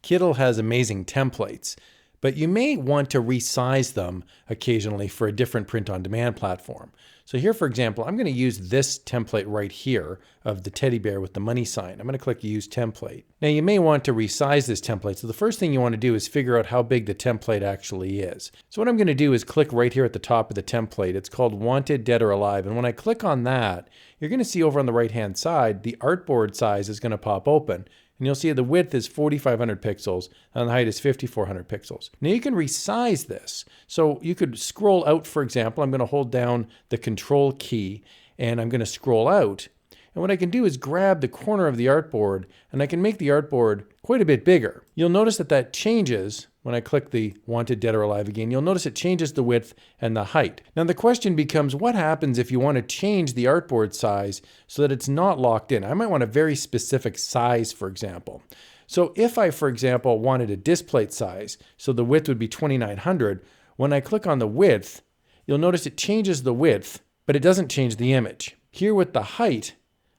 Kittl has amazing templates, but you may want to resize them occasionally for a different print-on-demand platform. So here, for example, I'm going to use this template right here of the teddy bear with the money sign. I'm going to click Use Template. Now you may want to resize this template. So the first thing you want to do is figure out how big the template actually is. So what I'm going to do is click right here at the top of the template. It's called Wanted, Dead or Alive. And when I click on that, you're going to see over on the right-hand side, the artboard size is going to pop open. And you'll see the width is 4,500 pixels and the height is 5,400 pixels. Now you can resize this. So you could scroll out, for example. I'm going to hold down the Control key and I'm going to scroll out. And what I can do is grab the corner of the artboard and I can make the artboard quite a bit bigger. You'll notice that that changes when I click the Wanted, Dead or Alive again. You'll notice it changes the width and the height. Now the question becomes, what happens if you want to change the artboard size so that it's not locked in? I might want a very specific size, for example. So if I, for example, wanted a displate size, so the width would be 2,900, when I click on the width, you'll notice it changes the width, but it doesn't change the image. Here with the height,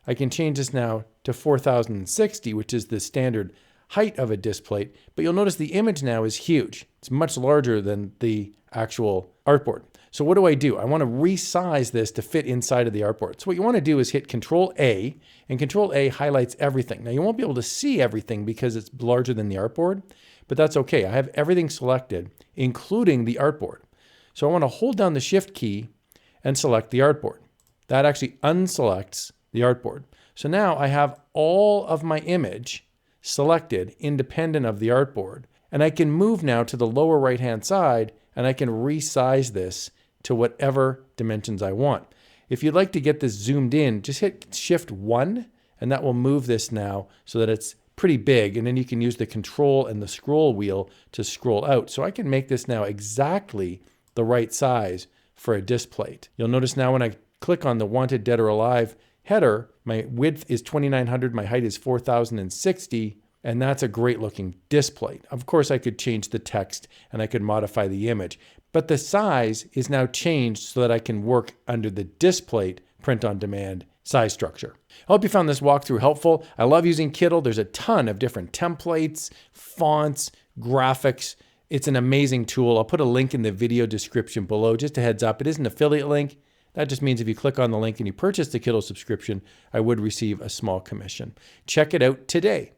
I can change this now to 4,060, which is the standard height of a displate, but you'll notice the image now is huge. It's much larger than the actual artboard. So what do? I want to resize this to fit inside of the artboard. So what you want to do is hit Control A, and Control A highlights everything. Now you won't be able to see everything because it's larger than the artboard, but that's okay. I have everything selected, including the artboard. So I want to hold down the Shift key and select the artboard. That actually unselects the artboard. So now I have all of my image selected independent of the artboard. And I can move now to the lower right-hand side and I can resize this to whatever dimensions I want. If you'd like to get this zoomed in, just hit Shift 1 and that will move this now so that it's pretty big. And then you can use the Control and the scroll wheel to scroll out. So I can make this now exactly the right size for a displate. You'll notice now when I click on the Wanted, Dead or Alive header, my width is 2,900, my height is 4,060, and that's a great looking displate. Of course, I could change the text and I could modify the image, but the size is now changed so that I can work under the displate print-on-demand size structure. I hope you found this walkthrough helpful. I love using Kittl. There's a ton of different templates, fonts, graphics. It's an amazing tool. I'll put a link in the video description below. Just a heads up, it is an affiliate link. That just means if you click on the link and you purchase the Kittl subscription, I would receive a small commission. Check it out today.